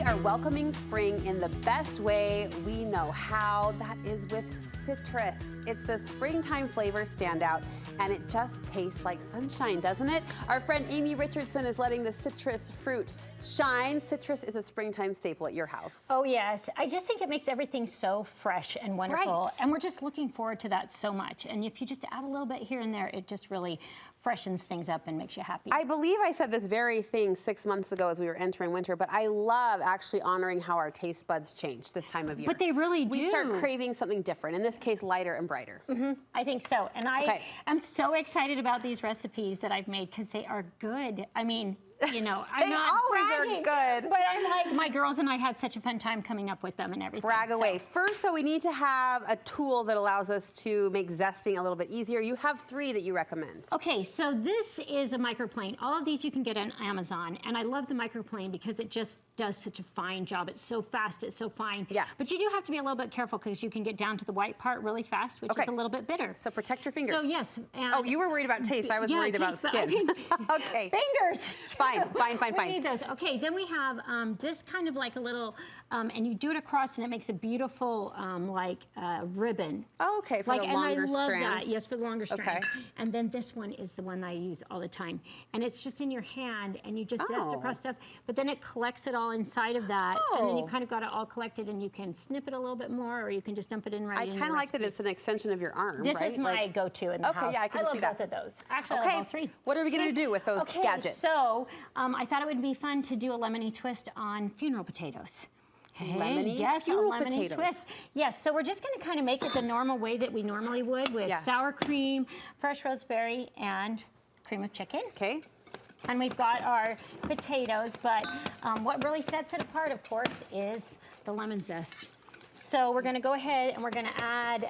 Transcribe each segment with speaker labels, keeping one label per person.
Speaker 1: are welcoming spring in the best way we know how. That is with citrus. It's the springtime flavor standout, and it just tastes like sunshine, doesn't it? Our friend Amy Richardson is letting the citrus fruit shine. Citrus is a springtime staple at your house.
Speaker 2: Oh, yes. I just think it makes everything so fresh and wonderful.
Speaker 1: Right.
Speaker 2: And we're just looking forward to that so much. And if you just add a little bit here and there, it just really freshens things up and makes you happy.
Speaker 1: I believe I said this very thing 6 months ago as we were entering winter, but I love actually honoring how our taste buds change this time of year.
Speaker 2: But they really do.
Speaker 1: We start craving something different, in this case, lighter and brighter.
Speaker 2: I think so. And I am so excited about these recipes that I've made because they are good. I mean, you know, I'm
Speaker 1: They
Speaker 2: not
Speaker 1: always are
Speaker 2: bragging,
Speaker 1: good.
Speaker 2: but I'm like, my girls and I had such a fun time coming up with them and everything.
Speaker 1: Brag away. First, though, we need to have a tool that allows us to make zesting a little bit easier. You have 3 that you recommend.
Speaker 2: Okay, so this is a microplane. All of these you can get on Amazon, and I love the microplane because it just does such a fine job. It's so fast, it's so fine.
Speaker 1: Yeah.
Speaker 2: But you do have to be a little bit careful because you can get down to the white part really fast, which is a little bit bitter.
Speaker 1: So protect your fingers.
Speaker 2: So yes.
Speaker 1: Oh, you were worried about taste. I was worried about
Speaker 2: taste,
Speaker 1: skin.
Speaker 2: I mean,
Speaker 1: Okay.
Speaker 2: Fingers.
Speaker 1: Fine.
Speaker 2: We need those. Okay, then we have this kind of like a little, and you do it across, and it makes a beautiful ribbon.
Speaker 1: Oh, okay, for the longer strand.
Speaker 2: And I love that. Yes, for the longer strand.
Speaker 1: Okay.
Speaker 2: And then this one is the one that I use all the time, and it's just in your hand, and you just zest across stuff. But then it collects it all inside of that, and then you kind of got it all collected, and you can snip it a little bit more, or you can just dump it in right in.
Speaker 1: I kind of like that it's an extension of your arm.
Speaker 2: This
Speaker 1: right?
Speaker 2: is my go-to in the house.
Speaker 1: Okay, yeah, I can see that.
Speaker 2: I love both of those. Actually, I love all 3.
Speaker 1: What are we going to do with those gadgets?
Speaker 2: So I thought it would be fun to do a lemony twist on funeral potatoes.
Speaker 1: Lemony
Speaker 2: funeral
Speaker 1: lemony
Speaker 2: potatoes. Twist. Yes, so we're just going to kind of make it the normal way that we normally would with sour cream, fresh rosemary, and cream of chicken.
Speaker 1: Okay.
Speaker 2: And we've got our potatoes, but what really sets it apart, of course, is the lemon zest. So we're going to go ahead and we're going to add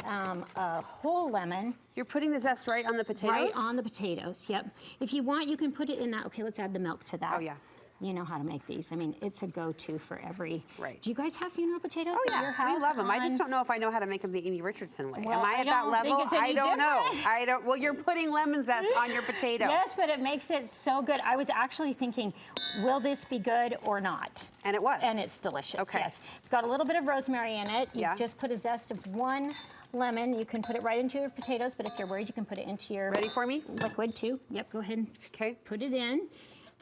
Speaker 2: a whole lemon.
Speaker 1: You're putting the zest right on the potatoes?
Speaker 2: Right on the potatoes, yep. If you want, you can put it in that. Okay, let's add the milk to that.
Speaker 1: Oh, yeah.
Speaker 2: You know how to make these. I mean, it's a go-to for every...
Speaker 1: Right.
Speaker 2: Do you guys have funeral potatoes
Speaker 1: at
Speaker 2: your house?
Speaker 1: We love them. I just don't know if I know how to make them the Amy Richardson way.
Speaker 2: Well,
Speaker 1: Am I at that level? I don't know. Well, you're putting lemon zest on your potato.
Speaker 2: Yes, but it makes it so good. I was actually thinking, will this be good or not?
Speaker 1: And it was.
Speaker 2: And it's delicious,
Speaker 1: okay.
Speaker 2: Yes. It's got a little bit of rosemary in it. You just put a zest of 1 lemon. You can put it right into your potatoes, but if you're worried, you can put it into your...
Speaker 1: Ready for me?
Speaker 2: Liquid, too. Yep, go ahead and put it in.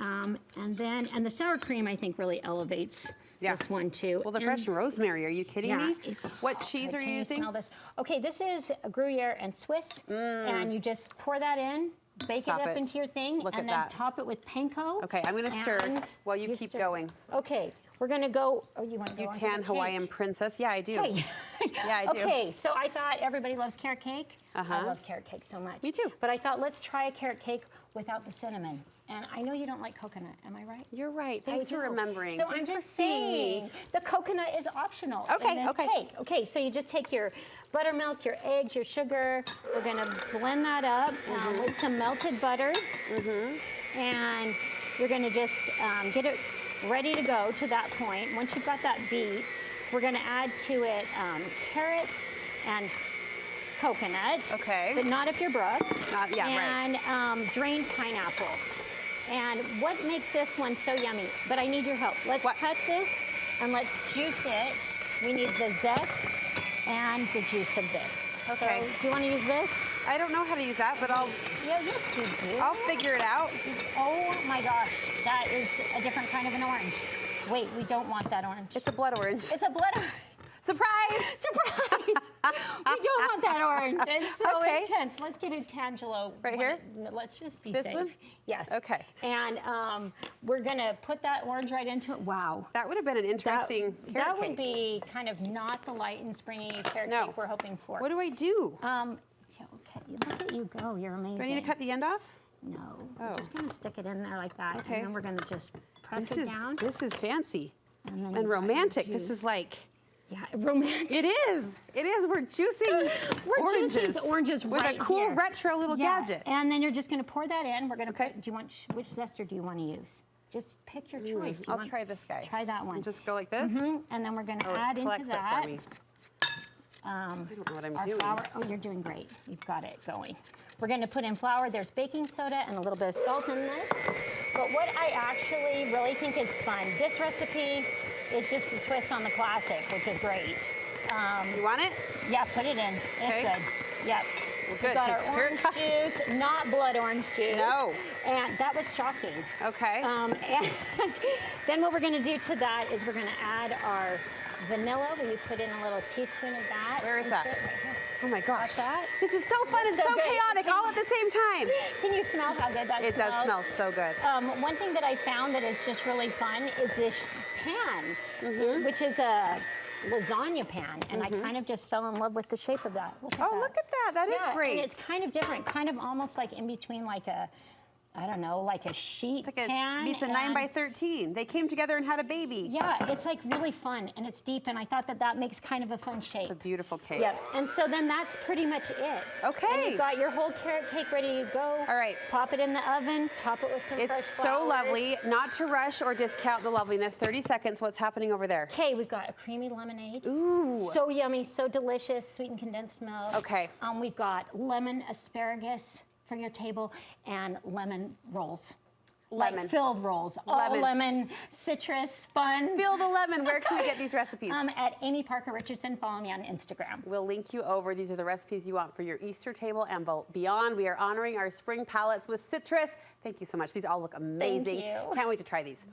Speaker 2: And the sour cream, I think, really elevates this one, too.
Speaker 1: Well, the fresh rosemary, are you kidding me?
Speaker 2: It's
Speaker 1: what cheese are you using?
Speaker 2: Smell this? Okay, this is Gruyere and Swiss, and you just pour that in, bake it up into your thing, and then top it with panko.
Speaker 1: Okay, I'm going to stir while you keep going.
Speaker 2: Okay, we're going to go, you want to go on to the
Speaker 1: tan Hawaiian princess? Yeah, I do.
Speaker 2: Okay.
Speaker 1: Yeah, I do.
Speaker 2: Okay, so I thought everybody loves carrot cake. I love carrot cake so much.
Speaker 1: Me too.
Speaker 2: But I thought, let's try a carrot cake without the cinnamon. And I know you don't like coconut, am I right?
Speaker 1: You're right. Thanks for remembering.
Speaker 2: So I'm just saying, the coconut is optional in this cake. Okay, so you just take your buttermilk, your eggs, your sugar. We're going to blend that up with some melted butter. And you're going to just get it ready to go to that point. Once you've got that beat, we're going to add to it carrots and coconut.
Speaker 1: Okay.
Speaker 2: But not if you're Brooke.
Speaker 1: And
Speaker 2: drained pineapple. And what makes this one so yummy? But I need your help. Let's cut this and let's juice it. We need the zest and the juice of this.
Speaker 1: Okay.
Speaker 2: So, do you want to use this?
Speaker 1: I don't know how to use that, but I'll...
Speaker 2: Yeah, yes, you do.
Speaker 1: I'll figure it out.
Speaker 2: Oh, my gosh. That is a different kind of an orange. Wait, we don't want that orange.
Speaker 1: It's a blood orange.
Speaker 2: It's a blood orange.
Speaker 1: Surprise!
Speaker 2: Surprise! We don't want that orange. It's so intense. Let's get a Tangelo.
Speaker 1: Right here?
Speaker 2: Let's just be
Speaker 1: safe.
Speaker 2: This one? Yes.
Speaker 1: Okay.
Speaker 2: And we're going to put that orange right into it. Wow.
Speaker 1: That would have been an interesting carrot
Speaker 2: That
Speaker 1: cake.
Speaker 2: would be kind of not the light and springy carrot cake we're hoping for.
Speaker 1: What do I do?
Speaker 2: Okay, look at you go. You're amazing.
Speaker 1: Do I need to cut the end off?
Speaker 2: No. We're just going to stick it in there like that. Okay. And then we're going to just press it down.
Speaker 1: This is fancy
Speaker 2: and
Speaker 1: romantic. This is like...
Speaker 2: Yeah, romantic.
Speaker 1: It is. It is. We're juicing
Speaker 2: oranges
Speaker 1: with a cool retro little gadget.
Speaker 2: And then you're just going to pour that in. We're going to put, do you want, which zester do you want to use? Just pick your choice.
Speaker 1: I'll try this guy.
Speaker 2: Try that one.
Speaker 1: And just go like this?
Speaker 2: And then we're going to add into that.
Speaker 1: For me. I don't know what I'm
Speaker 2: our
Speaker 1: doing.
Speaker 2: flour. Oh, you're doing great. You've got it going. We're going to put in flour. There's baking soda and a little bit of salt in this. But what I actually really think is fun, this recipe is just the twist on the classic, which is great.
Speaker 1: You want it?
Speaker 2: Yeah, put it in.
Speaker 1: Okay.
Speaker 2: It's good. Yep.
Speaker 1: Well, good.
Speaker 2: We've got our
Speaker 1: 'cause
Speaker 2: orange juice, not blood orange juice.
Speaker 1: No.
Speaker 2: And that was shocking.
Speaker 1: Okay.
Speaker 2: And then what we're going to do to that is we're going to add our vanilla. Will you put in a little teaspoon of that?
Speaker 1: Where is that?
Speaker 2: Right here.
Speaker 1: Oh my gosh.
Speaker 2: That?
Speaker 1: This is so fun and
Speaker 2: So
Speaker 1: so
Speaker 2: good.
Speaker 1: chaotic all at the same time.
Speaker 2: Can you smell how good that smells?
Speaker 1: It does smell so good.
Speaker 2: One thing that I found that is just really fun is this pan, which is a lasagna pan, and I kind of just fell in love with the shape of that. Look at that.
Speaker 1: Look at that. That is
Speaker 2: Yeah,
Speaker 1: great.
Speaker 2: and it's kind of different, kind of almost like in between like a, I don't know, like a sheet
Speaker 1: It's like
Speaker 2: pan.
Speaker 1: meets a 9 by 13. They came together and had a baby.
Speaker 2: Yeah, it's like really fun, and it's deep, and I thought that that makes kind of a fun shape.
Speaker 1: It's a beautiful cake.
Speaker 2: Yep, and so then that's pretty much it.
Speaker 1: Okay.
Speaker 2: And you've got your whole carrot cake ready to go.
Speaker 1: All right.
Speaker 2: Pop it in the oven, top it with some fresh
Speaker 1: It's
Speaker 2: flowers.
Speaker 1: so lovely. Not to rush or discount the loveliness. 30 seconds. What's happening over there?
Speaker 2: Okay, we've got a creamy lemonade.
Speaker 1: Ooh.
Speaker 2: So yummy, so delicious, sweetened condensed milk.
Speaker 1: Okay.
Speaker 2: We've got lemon asparagus for your table and lemon rolls.
Speaker 1: Lemon.
Speaker 2: Like filled rolls. All
Speaker 1: Lemon.
Speaker 2: lemon, citrus, fun.
Speaker 1: Feel the lemon. Where can we get these recipes?
Speaker 2: At Amy Parker Richardson. Follow me on Instagram.
Speaker 1: We'll link you over. These are the recipes you want for your Easter table and beyond. We are honoring our spring palettes with citrus. Thank you so much. These all look amazing.
Speaker 2: Thank you.
Speaker 1: Can't wait to try these.